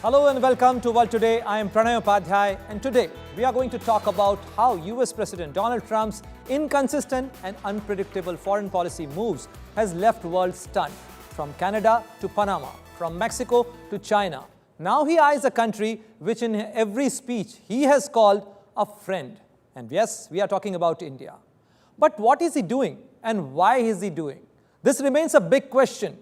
Hello and welcome to World Today. I am Pranay Upadhyay, and today we are going to talk about how US President Donald Trump's inconsistent and unpredictable foreign policy moves has left world stunned. From Canada to Panama, from Mexico to China. Now he eyes a country which in every speech he has called a friend. And yes, we are talking about India. But what is he doing and why is he doing? This remains a big question.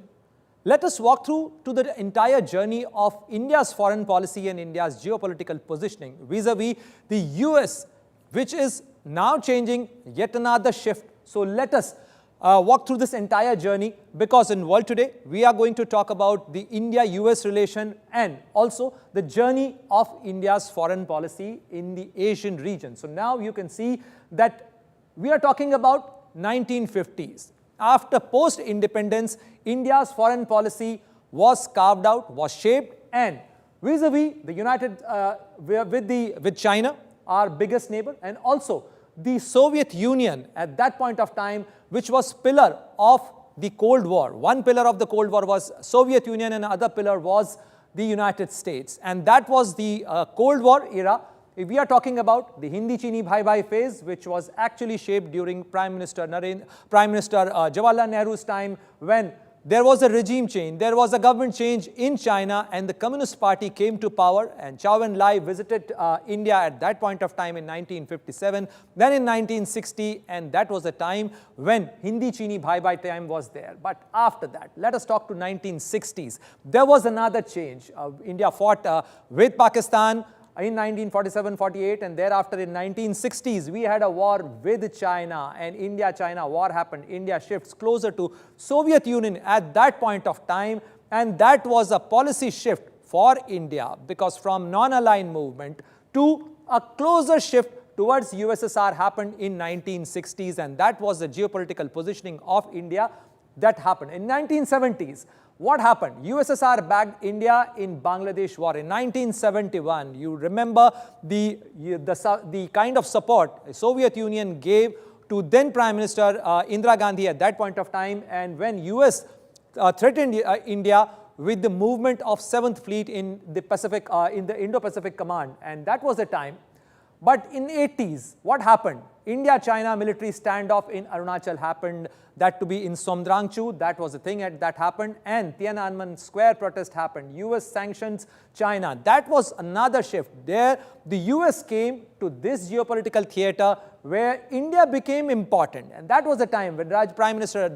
Let us walk through to the entire journey of India's foreign policy and India's geopolitical positioning vis-a-vis the US, which is now changing yet another shift. So let us walk through this entire journey, because in World Today, we are going to talk about the India-US relation and also the journey of India's foreign policy in the Asian region. So now you can see that we are talking about 1950s. After post-independence, India's foreign policy was carved out, was shaped, and vis-a-vis the with China, our biggest neighbor, and also the Soviet Union at that point of time, which was pillar of the Cold War. One pillar of the Cold War was Soviet Union, and another pillar was the United States, and that was the Cold War era. If we are talking about the Hindi Chini Bhai Bhai phase, which was actually shaped during Prime Minister Jawaharlal Nehru's time, when there was a regime change, there was a government change in China, and the Communist Party came to power, and Chau En-lai visited India at that point of time in 1957, then in 1960, and that was a time when Hindi Chini Bhai Bhai time was there. But after that, let us talk to 1960s. There was another change. India fought with Pakistan in 1947-48, and thereafter in 1960s, we had a war with China, and India-China war happened. India shifts closer to Soviet Union at that point of time, and that was a policy shift for India, because from non-aligned movement to a closer shift towards USSR happened in 1960s, and that was the geopolitical positioning of India that happened. In 1970s, what happened? USSR backed India in Bangladesh war in 1971. You remember the kind of support the Soviet Union gave to then Prime Minister Indira Gandhi at that point of time, and when US threatened India with the movement of 7th Fleet in the Pacific, in the Indo-Pacific Command, and that was the time. But in 80s, what happened? India-China military standoff in Arunachal happened, that to be in Somdrangchu, that was the thing that happened, and Tiananmen Square protest happened. US sanctions China, that was another shift. There, the US came to this geopolitical theater where India became important, and that was the time when then Prime Minister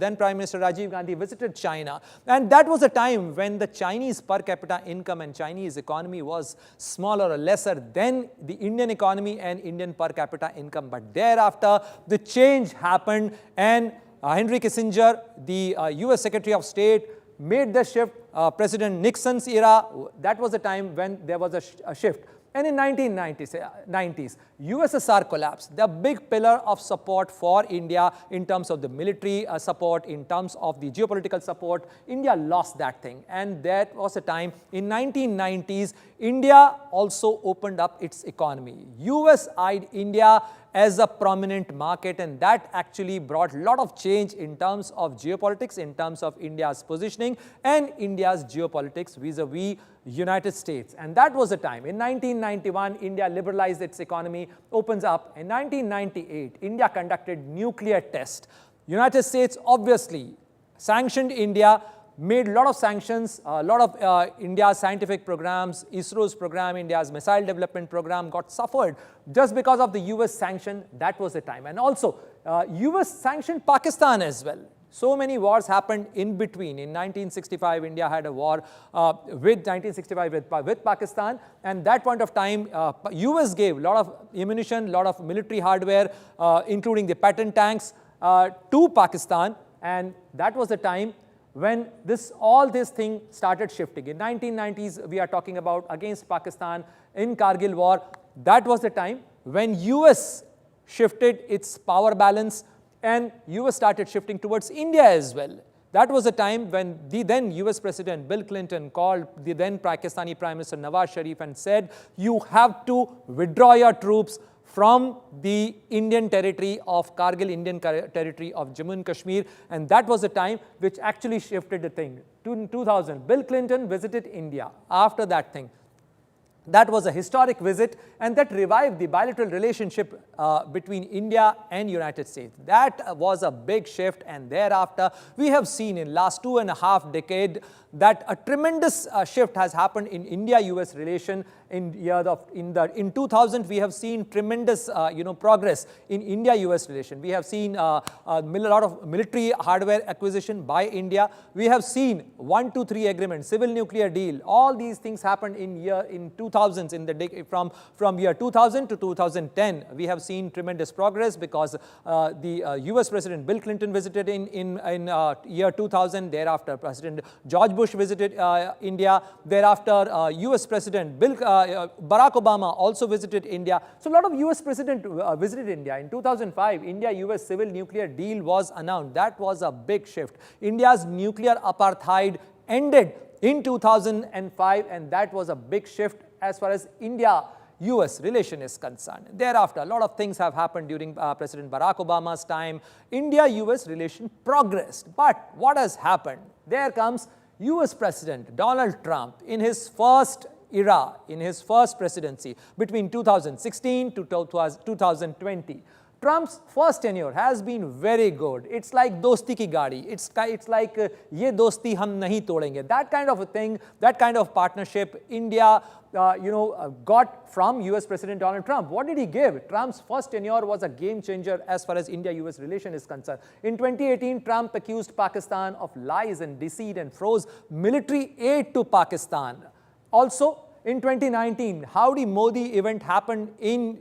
Rajiv Gandhi visited China, and that was a time when the Chinese per capita income and Chinese economy was smaller or lesser than the Indian economy and Indian per capita income. But thereafter, the change happened, and Henry Kissinger, the US Secretary of State, made the shift. President Nixon's era, that was the time when there was a shift. And in 1990s, USSR collapsed. The big pillar of support for India in terms of the military support, in terms of the geopolitical support, India lost that thing. And that was a time in 1990s, India also opened up its economy. US eyed India as a prominent market, and that actually brought a lot of change in terms of geopolitics, in terms of India's positioning and India's geopolitics vis-a-vis United States. And that was the time. In 1991, India liberalized its economy, opens up. In 1998, India conducted nuclear test. United States obviously sanctioned India, made a lot of sanctions, a lot of India's scientific programs, ISRO's program, India's missile development program got suffered just because of the US sanction. That was the time. And also, US sanctioned Pakistan as well. So many wars happened in between. In 1965, India had a war with Pakistan, and that point of time, US gave a lot of ammunition, a lot of military hardware, including the Patton tanks, to Pakistan, and that was the time when all this thing started shifting. In 1990s, we are talking about against Pakistan in Kargil war. That was the time when US shifted its power balance, and US started shifting towards India as well. That was the time when the then US President Bill Clinton called the then Pakistani Prime Minister Nawaz Sharif and said, you have to withdraw your troops from the Indian territory of Kargil, Indian territory of Jammu and Kashmir, and that was the time which actually shifted the thing. In 2000, Bill Clinton visited India. After that thing, That was a historic visit, and that revived the bilateral relationship between India and United States. That was a big shift, and thereafter we have seen in last 2.5 decades that a tremendous shift has happened in India-US relation. In 2000, we have seen tremendous progress in India-US relation. We have seen a lot of military hardware acquisition by India. We have seen 123 agreement, civil nuclear deal. All these things happened in 2000s, from year 2000 to 2010. We have seen tremendous progress because the US President Bill Clinton visited in year 2000. Thereafter, President George Bush visited India. Thereafter, US President Barack Obama also visited India. So a lot of US president visited India. In 2005, India-US civil nuclear deal was announced. That was a big shift. India's nuclear apartheid ended in 2005, and that was a big shift as far as India-US relation is concerned. Thereafter, a lot of things have happened during President Barack Obama's time. India-US relation progressed. But what has happened? There comes US President Donald Trump in his first era, in his first presidency between 2016 to 2020. Trump's first tenure has been very good. It's like dosti ki gaadi. It's like ye dosti hum nahi todenge. That kind of a thing, that kind of partnership India got from US President Donald Trump. What did he give? Trump's first tenure was a game changer as far as India-US relation is concerned. In 2018, Trump accused Pakistan of lies and deceit and froze military aid to Pakistan. Also, in 2019, Howdy Modi event happened in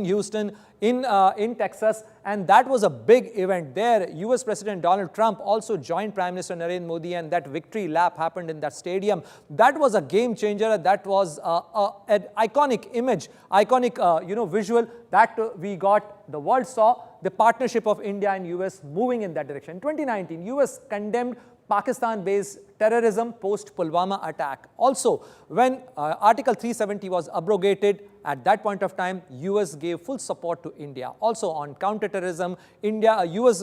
Houston, in Texas, and that was a big event there. US President Donald Trump also joined Prime Minister Narendra Modi, and that victory lap happened in that stadium. That was a game changer. That was an iconic image, iconic visual that we got. The world saw the partnership of India and US moving in that direction. In 2019, US condemned Pakistan-based terrorism post-Pulwama attack. Also, when Article 370 was abrogated, at that point of time, US gave full support to India. Also, on counterterrorism, US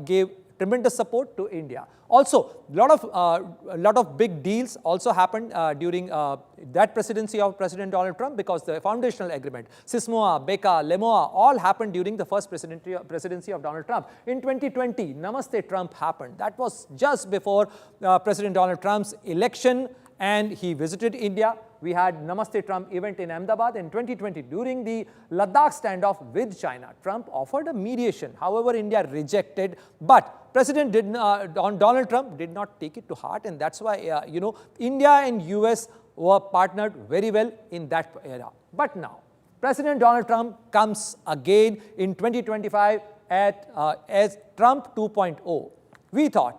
gave tremendous support to India. Also, a lot of big deals also happened during that presidency of President Donald Trump, because the foundational agreement, SISMOA, BECA, LEMOA, all happened during the first presidency of Donald Trump. In 2020, Namaste Trump happened. That was just before President Donald Trump's election, and he visited India. We had Namaste Trump event in Ahmedabad. In 2020, during the Ladakh standoff with China, Trump offered a mediation. However, India rejected, but Donald Trump did not take it to heart, and that's why India and US were partnered very well in that era. But now, President Donald Trump comes again in 2025 as Trump 2.0.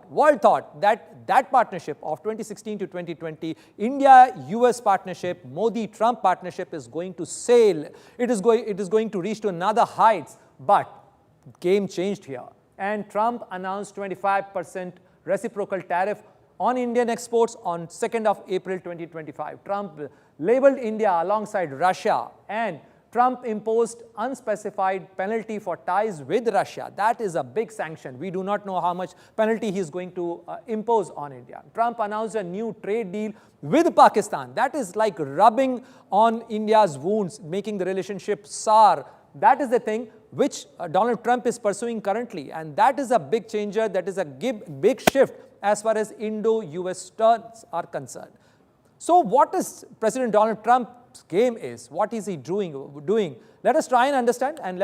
World thought that partnership of 2016 to 2020, India-US partnership, Modi-Trump partnership is going to sail. It is going to reach to another heights. But game changed here. And Trump announced 25% reciprocal tariff on Indian exports on 2nd of April 2025. Trump labeled India alongside Russia, and Trump imposed unspecified penalty for ties with Russia. That is a big sanction. We do not know how much penalty he is going to impose on India. Trump announced a new trade deal with Pakistan. That is like rubbing on India's wounds, making the relationship sour. That is the thing which Donald Trump is pursuing currently. And that is a big changer. That is a big shift as far as Indo-US terms are concerned. So what is President Donald Trump's game is? What is he doing? Let us try and understand, and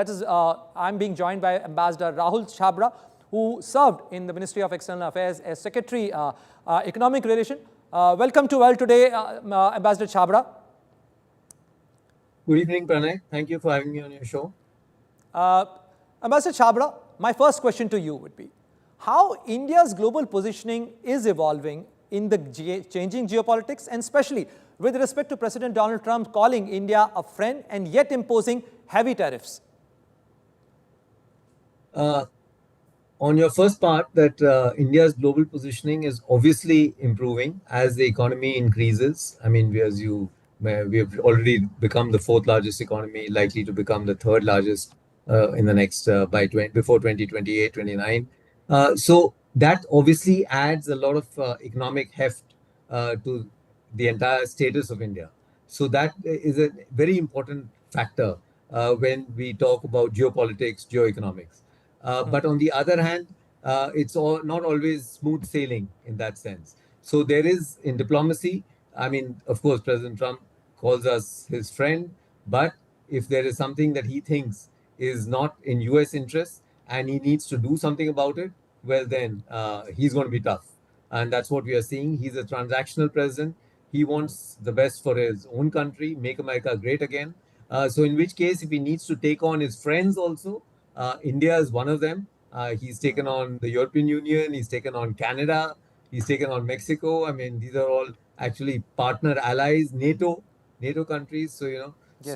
I'm being joined by Ambassador Rahul Chhabra, who served in the Ministry of External Affairs as Secretary Economic Relation. Welcome to World Today, Ambassador Chhabra. Good evening, Pranay. Thank you for having me on your show. Ambassador Chhabra, my first question to you would be, how India's global positioning is evolving in the changing geopolitics, and especially with respect to President Donald Trump calling India a friend and yet imposing heavy tariffs? On your first part, that India's global positioning is obviously improving as the economy increases. I mean, we have already become the 4th largest economy, likely to become the 3rd largest in the next before 2028, 29. So that obviously adds a lot of economic heft to the entire status of India. So that is a very important factor when we talk about geopolitics, geoeconomics. But on the other hand, it's all, not always smooth sailing in that sense. So there is in diplomacy, I mean, of course, President Trump calls us his friend, but if there is something that he thinks is not in US interests and he needs to do something about it, well, then he's going to be tough. And that's what we are seeing. He's a transactional president. He wants the best for his own country, make America great again. So, in which case, if he needs to take on his friends also, India is one of them. He's taken on the European Union, he's taken on Canada, he's taken on Mexico. I mean, these are all actually partner allies, NATO countries. So, Yes.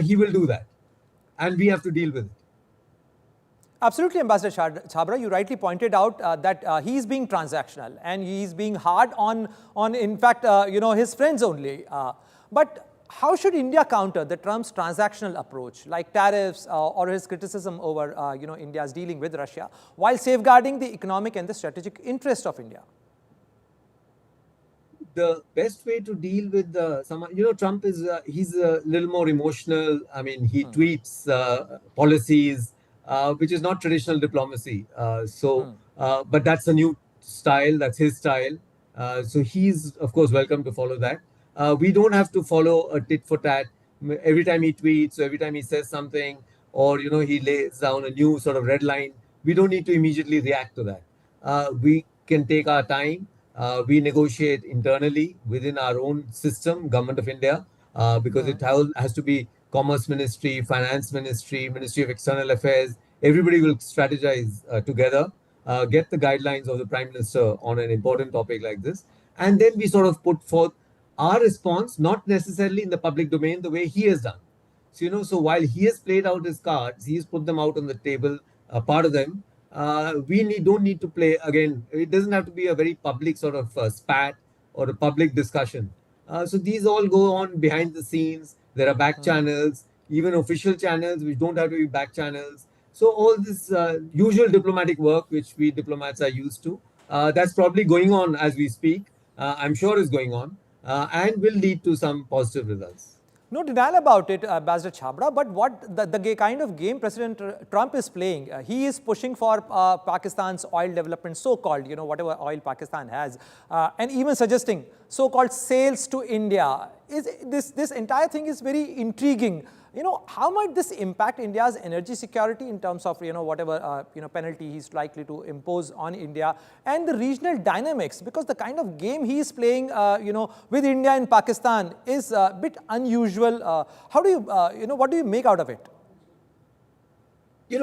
he will do that. And we have to deal with it. Absolutely, Ambassador Chhabra, you rightly pointed out that he is being transactional and he is being hard on in fact, his friends only. But how should India counter the Trump's transactional approach, like tariffs or his criticism over, India's dealing with Russia, while safeguarding the economic and the strategic interest of India? The best way to deal with Trump is he's a little more emotional. I mean, he tweets policies, which is not traditional diplomacy. But that's a new style. That's his style. So he's of course welcome to follow that. We don't have to follow a tit for tat every time he tweets, or every time he says something, or he lays down a new sort of red line. We don't need to immediately react to that. We can take our time. We negotiate internally within our own system, Government of India, because it has to be Commerce Ministry, Finance Ministry, Ministry of External Affairs. Everybody will strategize together, get the guidelines of the Prime Minister on an important topic like this, and then we sort of put forth our response, not necessarily in the public domain the way he has done. So, so while he has played out his cards, he's put them out on the table, part of them. Don't need to play again. It doesn't have to be a very public sort of spat or a public discussion. So these all go on behind the scenes. There are back channels, even official channels, which don't have to be back channels. So all this usual diplomatic work, which we diplomats are used to, that's probably going on as we speak. I'm sure is going on, and will lead to some positive results. No denial about it, Ambassador Chhabra, but what the kind of game President Trump is playing, he is pushing for Pakistan's oil development, so-called, whatever oil Pakistan has, and even suggesting so-called sales to India. This entire thing is very intriguing. How might this impact India's energy security in terms of, whatever, penalty he's likely to impose on India and the regional dynamics? Because the kind of game he is playing, with India and Pakistan is a bit unusual. How do you, what do you make out of it?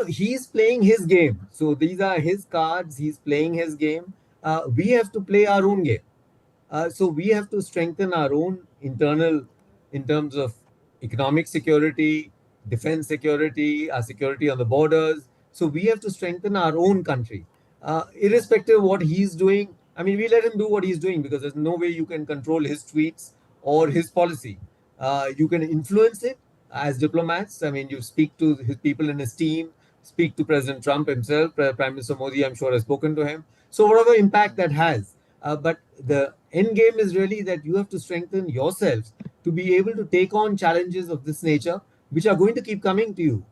He's playing his game. So these are his cards. He's playing his game. We have to play our own game. So we have to strengthen our own internal in terms of economic security, defense security, our security on the borders. So we have to strengthen our own country. Irrespective of what he's doing, I mean, we let him do what he's doing because there's no way you can control his tweets or his policy. You can influence it as diplomats. I mean, you speak to his people in his team, speak to President Trump himself. Prime Minister Modi, I'm sure, has spoken to him. So whatever impact that has. But the end game is really that you have to strengthen yourselves to be able to take on challenges of this nature, which are going to keep coming to you.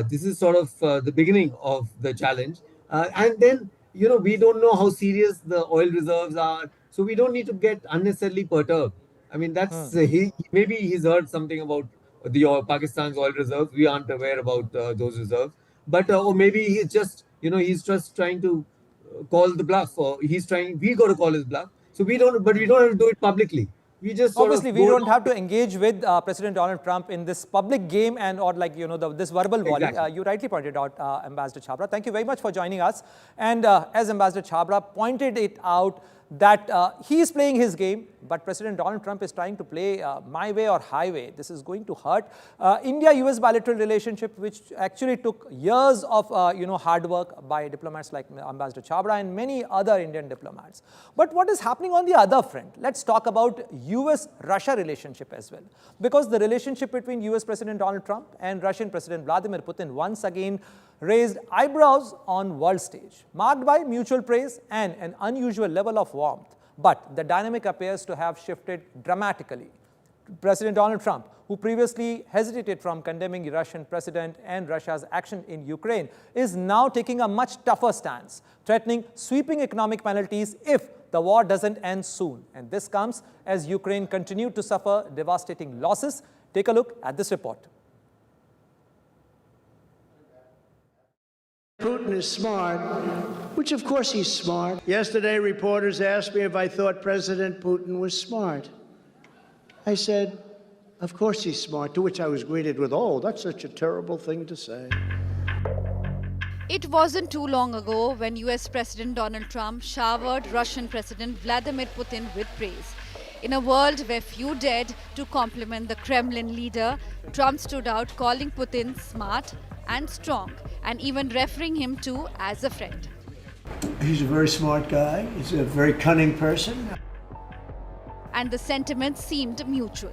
This is sort of the beginning of the challenge. And then, we don't know how serious the oil reserves are. So we don't need to get unnecessarily perturbed. I mean, that's maybe he's heard something about the Pakistan's oil reserves. We aren't aware about those reserves. But or maybe he's just trying to call the bluff, or we got to call his bluff. So we don't have to do it publicly. We just sort Obviously, of we go don't along have to engage with President Donald Trump in this public game or like, this verbal volley. Exactly. You rightly pointed out, Ambassador Chhabra. Thank you very much for joining us. And as Ambassador Chhabra pointed it out, that he is playing his game, but President Donald Trump is trying to play my way or highway. This is going to hurt India-US bilateral relationship, which actually took years of hard work by diplomats like Ambassador Chhabra and many other Indian diplomats. But what is happening on the other front? Let's talk about US-Russia relationship as well, because the relationship between US President Donald Trump and Russian President Vladimir Putin once again raised eyebrows on world stage, marked by mutual praise and an unusual level of warmth. But the dynamic appears to have shifted dramatically. President Donald Trump, who previously hesitated from condemning the Russian president and Russia's action in Ukraine, is now taking a much tougher stance, threatening sweeping economic penalties if the war doesn't end soon. And this comes as Ukraine continued to suffer devastating losses. Take a look at this report. Putin is smart, which of course he's smart. Yesterday, reporters asked me if I thought President Putin was smart. I said, of course he's smart, to which I was greeted with, oh, that's such a terrible thing to say. It wasn't too long ago when US President Donald Trump showered Russian President Vladimir Putin with praise. In a world where few dared to compliment the Kremlin leader, Trump stood out calling Putin smart and strong, and even referring him to as a friend. He's a very smart guy. He's a very cunning person. And the sentiment seemed mutual.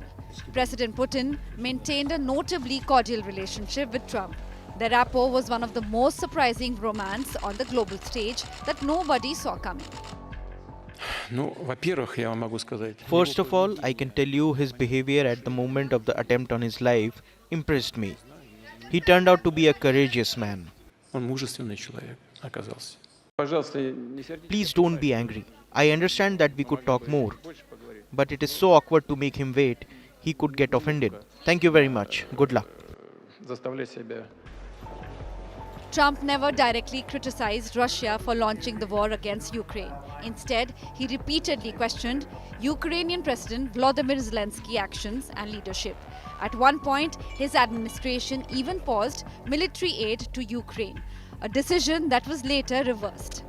President Putin maintained a notably cordial relationship with Trump. Their rapport was one of the most surprising romance on the global stage that nobody saw coming. First of all, I can tell you his behavior at the moment of the attempt on his life impressed me. He turned out to be a courageous man. Please don't be angry. I understand that we could talk more, but it is so awkward to make him wait. He could get offended. Thank you very much. Good luck. Trump never directly criticized Russia for launching the war against Ukraine. Instead, he repeatedly questioned Ukrainian President Volodymyr Zelensky's actions and leadership. At one point, his administration even paused military aid to Ukraine, a decision that was later reversed.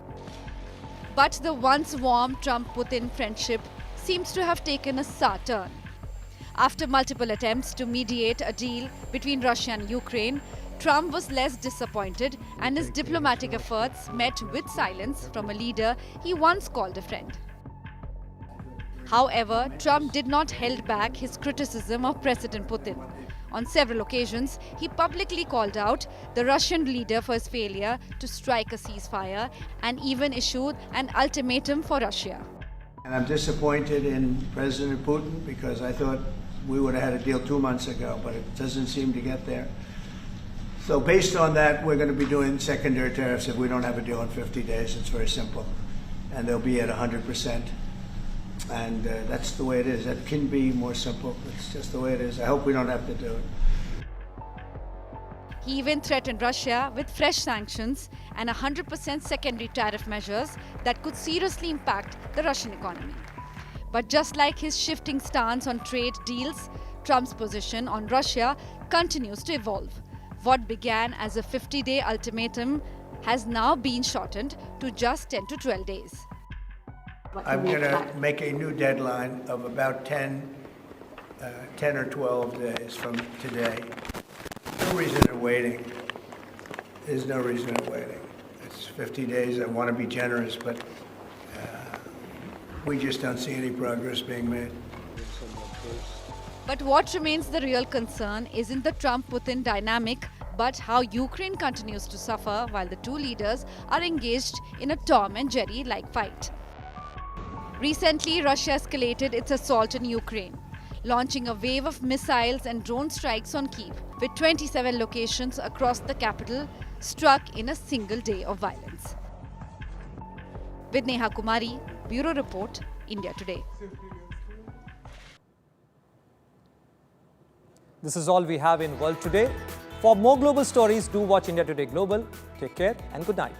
But the once warm Trump-Putin friendship seems to have taken a sour turn. After multiple attempts to mediate a deal between Russia and Ukraine, Trump was less disappointed, and his diplomatic efforts met with silence from a leader he once called a friend. However, Trump did not hold back his criticism of President Putin. On several occasions, he publicly called out the Russian leader for his failure to strike a ceasefire and even issued an ultimatum for Russia. And I'm disappointed in President Putin because I thought we would have had a deal 2 months ago, but it doesn't seem to get there. So based on that, we're going to be doing secondary tariffs if we don't have a deal in 50 days. It's very simple. And they'll be at 100%. And that's the way it is. It can be more simple. It's just the way it is. I hope we don't have to do it. He even threatened Russia with fresh sanctions and 100% secondary tariff measures that could seriously impact the Russian economy. But just like his shifting stance on trade deals, Trump's position on Russia continues to evolve. What began as a 50-day ultimatum has now been shortened to just 10 to 12 days. I'm going to make a new deadline of about 10 or 12 days from today. No reason in waiting. There's no reason in waiting. It's 50 days. I want to be generous, but we just don't see any progress being made. But what remains the real concern isn't the Trump-Putin dynamic, but how Ukraine continues to suffer while the two leaders are engaged in a Tom and Jerry-like fight. Recently, Russia escalated its assault on Ukraine, launching a wave of missiles and drone strikes on Kyiv, with 27 locations across the capital struck in a single day of violence. With Neha Kumari, Bureau Report, India Today. This is all we have in World Today. For more global stories, do watch India Today Global. Take care and good night.